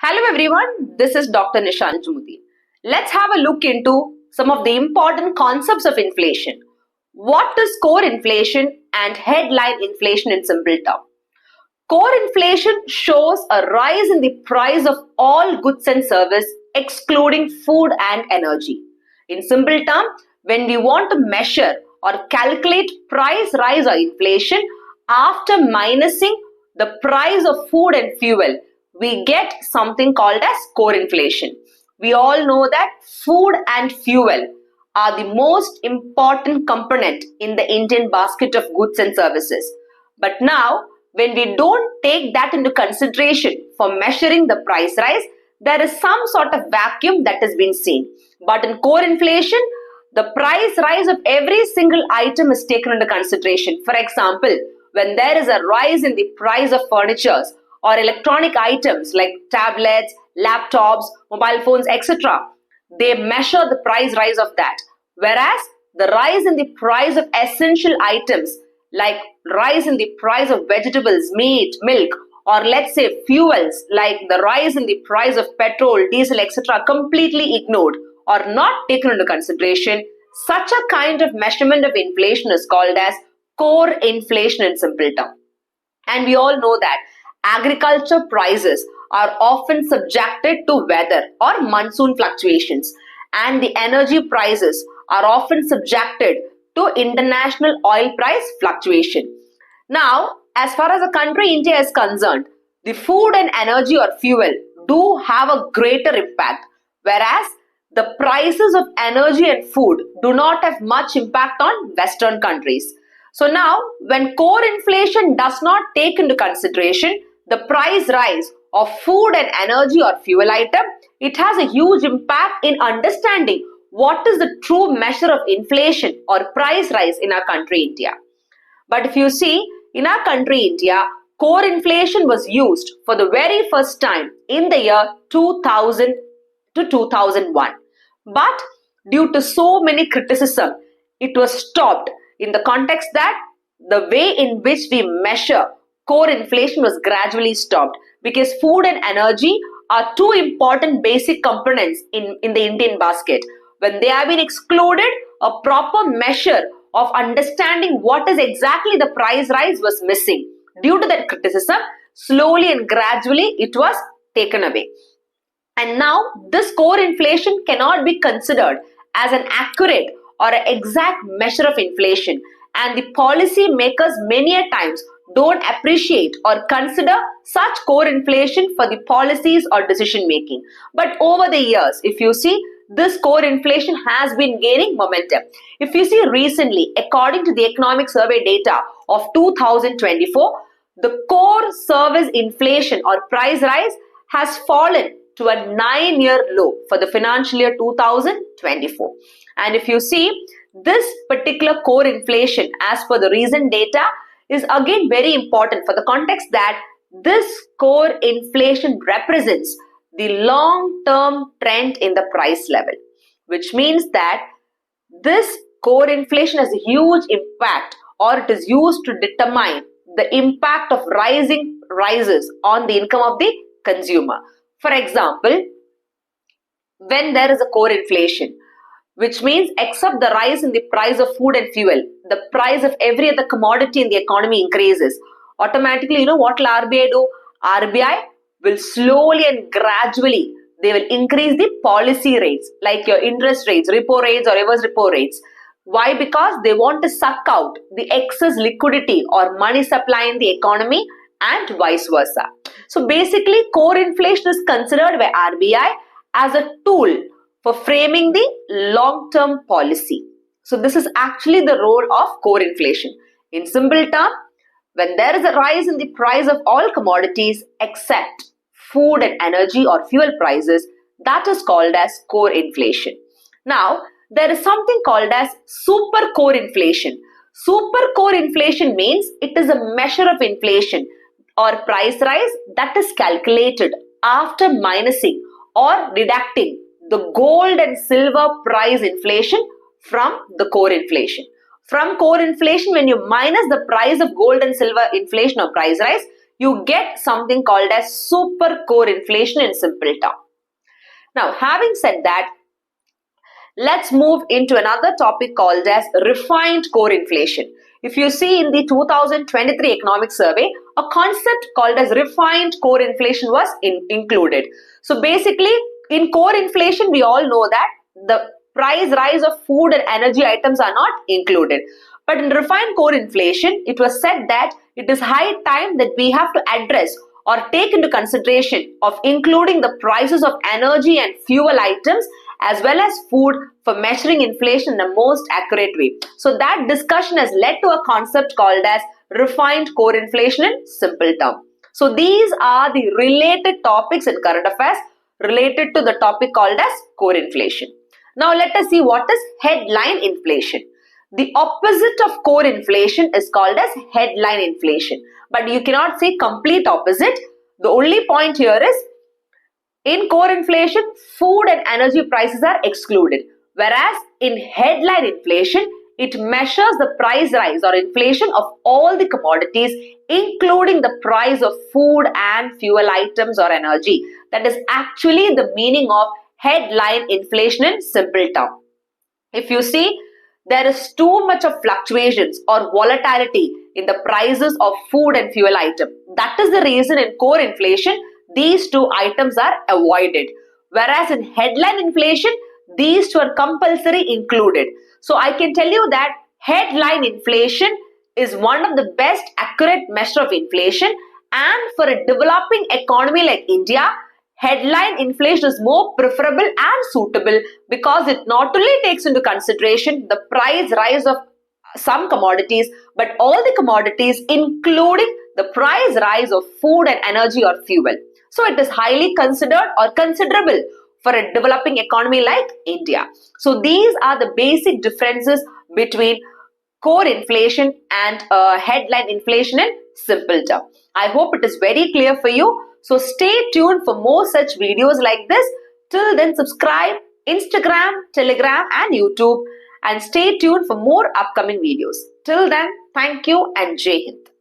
Hello everyone, this is Dr. Nishan Jumudi. Let's have a look into some of the important concepts of inflation. What is core inflation and headline inflation in simple terms? Core inflation shows a rise in the price of all goods and services excluding food and energy. In simple terms, when we want to measure or calculate price rise or inflation after minusing the price of food and fuel, we get something called as core inflation. We all know that food and fuel are the most important component in the Indian basket of goods and services. But now, when we don't take that into consideration for measuring the price rise, there is some sort of vacuum that has been seen. But in core inflation, the price rise of every single item is taken into consideration. For example, when there is a rise in the price of furnitures or electronic items like tablets, laptops, mobile phones, etc., they measure the price rise of that. Whereas the rise in the price of essential items like rise in the price of vegetables, meat, milk, or let's say fuels like the rise in the price of petrol, diesel, etc., completely ignored or not taken into consideration, such a kind of measurement of inflation is called as core inflation in simple terms. And we all know that agriculture prices are often subjected to weather or monsoon fluctuations, and the energy prices are often subjected to international oil price fluctuation. Now, as far as the country India is concerned, the food and energy or fuel do have a greater impact, whereas the prices of energy and food do not have much impact on Western countries. So now, when core inflation does not take into consideration the price rise of food and energy or fuel item, it has a huge impact in understanding what is the true measure of inflation or price rise in our country India. But if you see, in our country India, core inflation was used for the very first time in the year 2000 to 2001. But due to so many criticism, it was stopped in the context that the way in which we measure core inflation was gradually stopped because food and energy are two important basic components in the Indian basket. When they have been excluded, a proper measure of understanding what is exactly the price rise was missing. Due to that criticism, slowly and gradually it was taken away. And now this core inflation cannot be considered as an accurate or an exact measure of inflation, and the policy makers many a times don't appreciate or consider such core inflation for the policies or decision making. But over the years, if you see, this core inflation has been gaining momentum. If you see recently, according to the economic survey data of 2024, the core service inflation or price rise has fallen to a 9-year low for the financial year 2024. And if you see, this particular core inflation as per the recent data is again very important for the context that this core inflation represents the long-term trend in the price level, which means that this core inflation has a huge impact, or it is used to determine the impact of rises on the income of the consumer. For example, when there is a core inflation, which means except the rise in the price of food and fuel, the price of every other commodity in the economy increases. Automatically, you know what will RBI do? RBI will slowly and gradually, they will increase the policy rates, like your interest rates, repo rates or reverse repo rates. Why? Because they want to suck out the excess liquidity or money supply in the economy and vice versa. So basically, core inflation is considered by RBI as a tool for framing the long-term policy. So this is actually the role of core inflation. In simple terms, when there is a rise in the price of all commodities except food and energy or fuel prices, that is called as core inflation. Now, there is something called as super core inflation. Super core inflation means it is a measure of inflation or price rise that is calculated after minusing or deducting the gold and silver price inflation from the core inflation. From core inflation, when you minus the price of gold and silver inflation or price rise, you get something called as super core inflation in simple term. Now, having said that, let's move into another topic called as refined core inflation. If you see in the 2023 economic survey, a concept called as refined core inflation was included. So basically, in core inflation, we all know that the price rise of food and energy items are not included. But in refined core inflation, it was said that it is high time that we have to address or take into consideration of including the prices of energy and fuel items as well as food for measuring inflation in the most accurate way. So that discussion has led to a concept called as refined core inflation in simple term. So these are the related topics in current affairs related to the topic called as core inflation. Now let us see what is headline inflation. The opposite of core inflation is called as headline inflation. But you cannot say complete opposite. The only point here is in core inflation, food and energy prices are excluded. Whereas in headline inflation, it measures the price rise or inflation of all the commodities, including the price of food and fuel items or energy. That is actually the meaning of headline inflation in simple term. If you see, there is too much of fluctuations or volatility in the prices of food and fuel item. That is the reason in core inflation, these two items are avoided. Whereas in headline inflation, these two are compulsory included. So I can tell you that headline inflation is one of the best accurate measure of inflation, and for a developing economy like India, headline inflation is more preferable and suitable because it not only takes into consideration the price rise of some commodities, but all the commodities including the price rise of food and energy or fuel. So it is highly considered or considerable for a developing economy like India. So these are the basic differences between core inflation and headline inflation in simple term. I hope it is very clear for you. So stay tuned for more such videos like this. Till then, subscribe Instagram, Telegram and YouTube, and stay tuned for more upcoming videos. Till then, thank you and Jai Hind.